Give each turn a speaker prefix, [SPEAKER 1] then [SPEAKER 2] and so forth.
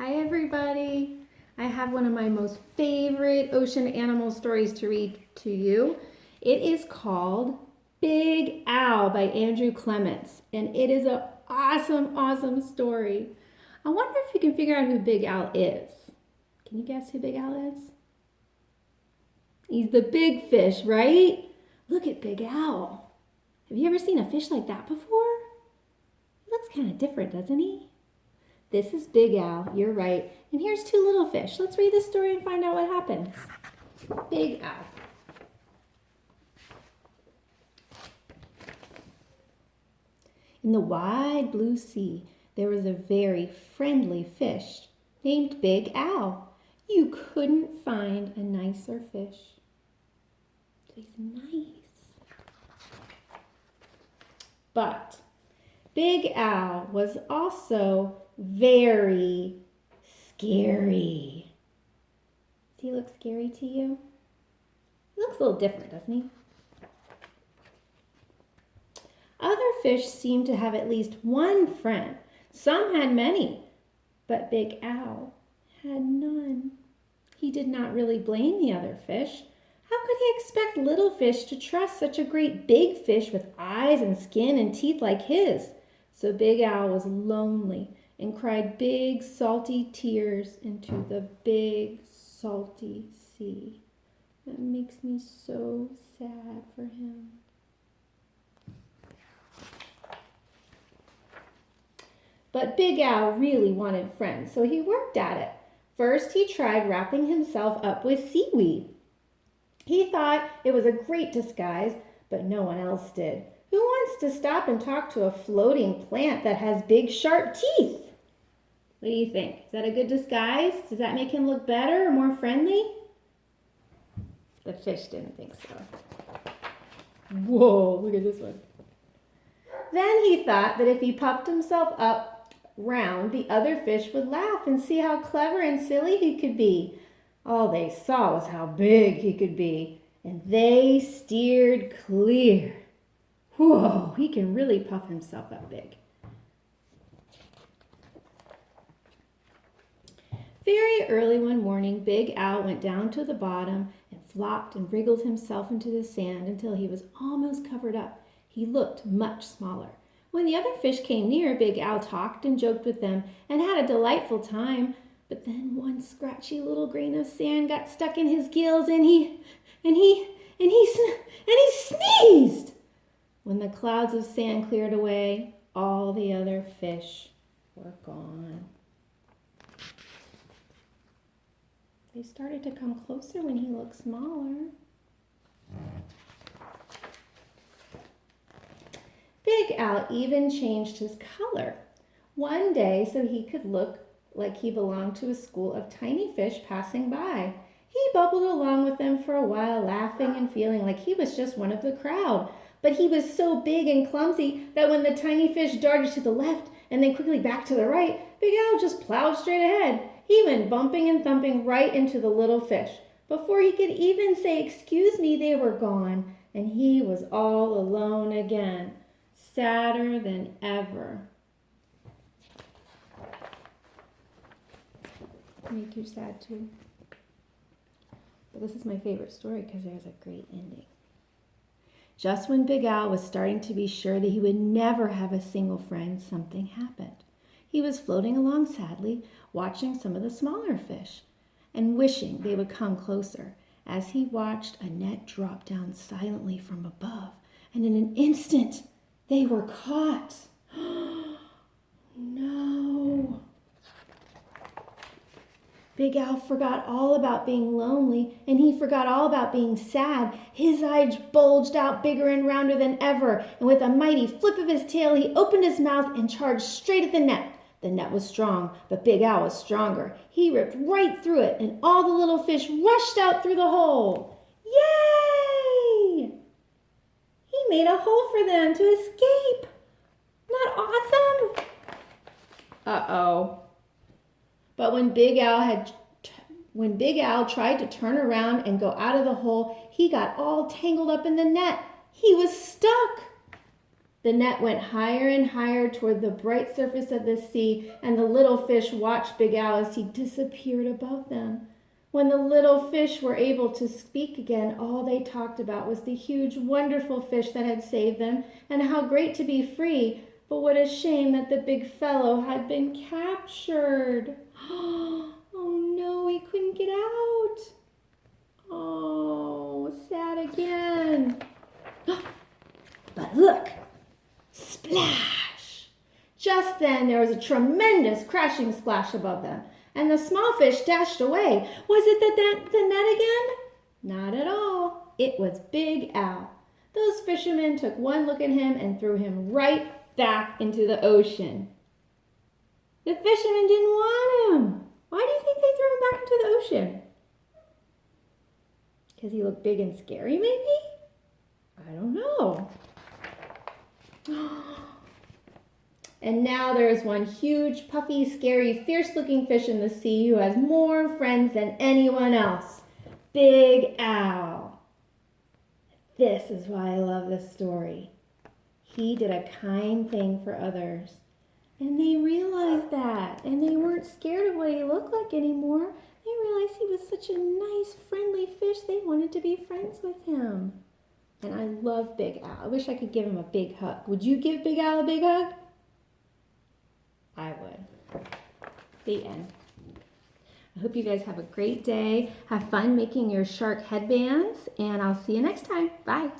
[SPEAKER 1] Hi everybody! I have one of my most favorite ocean animal stories to read to you. It is called Big Al by Andrew Clements, and it is an awesome story. I wonder if you can figure out who Big Al is. Can you guess who Big Al is? He's the big fish, right? Look at Big Al. Have you ever seen a fish like that before? He looks kind of different, doesn't he? This is Big Al, you're right. And here's two little fish. Let's read the story and find out what happens. Big Al. In the wide blue sea, there was a very friendly fish named Big Al. You couldn't find a nicer fish. He's nice. But Big Al was also very scary. Does he look scary to you? He looks a little different, doesn't he? Other fish seemed to have at least one friend. Some had many, but Big Al had none. He did not really blame the other fish. How could he expect little fish to trust such a great big fish with eyes and skin and teeth like his? So Big Al was lonely and cried big salty tears into the big salty sea. That makes me so sad for him. But Big Al really wanted friends, so he worked at it. First, he tried wrapping himself up with seaweed. He thought it was a great disguise, but no one else did. Who wants to stop and talk to a floating plant that has big sharp teeth? What do you think? Is that a good disguise? Does that make him look better or more friendly? The fish didn't think so. Whoa, look at this one. Then he thought that if he puffed himself up round, the other fish would laugh and see how clever and silly he could be. All they saw was how big he could be, and they steered clear. Whoa, he can really puff himself up big. Very early one morning, Big Al went down to the bottom and flopped and wriggled himself into the sand until he was almost covered up. He looked much smaller. When the other fish came near, Big Al talked and joked with them and had a delightful time. But then one scratchy little grain of sand got stuck in his gills and he sneezed. When the clouds of sand cleared away, all the other fish were gone. They started to come closer when he looked smaller. Big Al even changed his color one day so he could look like he belonged to a school of tiny fish passing by. He bubbled along with them for a while, laughing and feeling like he was just one of the crowd. But he was so big and clumsy that when the tiny fish darted to the left and then quickly back to the right, Big Al just plowed straight ahead. He went bumping and thumping right into the little fish. Before he could even say, "Excuse me," they were gone, and he was all alone again, sadder than ever. Make you sad too. But this is my favorite story because there's a great ending. Just when Big Al was starting to be sure that he would never have a single friend, something happened. He was floating along sadly, watching some of the smaller fish and wishing they would come closer. As he watched, a net drop down silently from above, and in an instant, they were caught. No. Big Al forgot all about being lonely, and he forgot all about being sad. His eyes bulged out bigger and rounder than ever, and with a mighty flip of his tail, he opened his mouth and charged straight at the net. The net was strong, but Big Al was stronger. He ripped right through it, and all the little fish rushed out through the hole. Yay! He made a hole for them to escape. Not awesome? Uh-oh. But when Big Al tried to turn around and go out of the hole, he got all tangled up in the net. He was stuck. The net went higher and higher toward the bright surface of the sea, and the little fish watched Big Al as he disappeared above them. When the little fish were able to speak again, all they talked about was the huge, wonderful fish that had saved them, and how great to be free. But what a shame that the big fellow had been captured. Oh no, he couldn't get out. Oh, sad again. But look, splash! Just then there was a tremendous crashing splash above them, and the small fish dashed away. Was it the net again? Not at all. It was Big Al. Those fishermen took one look at him and threw him right back into the ocean. The fishermen didn't want him. Why do you think they threw him back into the ocean? Because he looked big and scary, maybe? I don't know. And now there is one huge, puffy, scary, fierce-looking fish in the sea who has more friends than anyone else. Big Al. This is why I love this story. He did a kind thing for others. And they realized that. And they weren't scared of what he looked like anymore. They realized he was such a nice, friendly fish. They wanted to be friends with him. And I love Big Al. I wish I could give him a big hug. Would you give Big Al a big hug? I would. The end. I hope you guys have a great day. Have fun making your shark headbands. And I'll see you next time. Bye.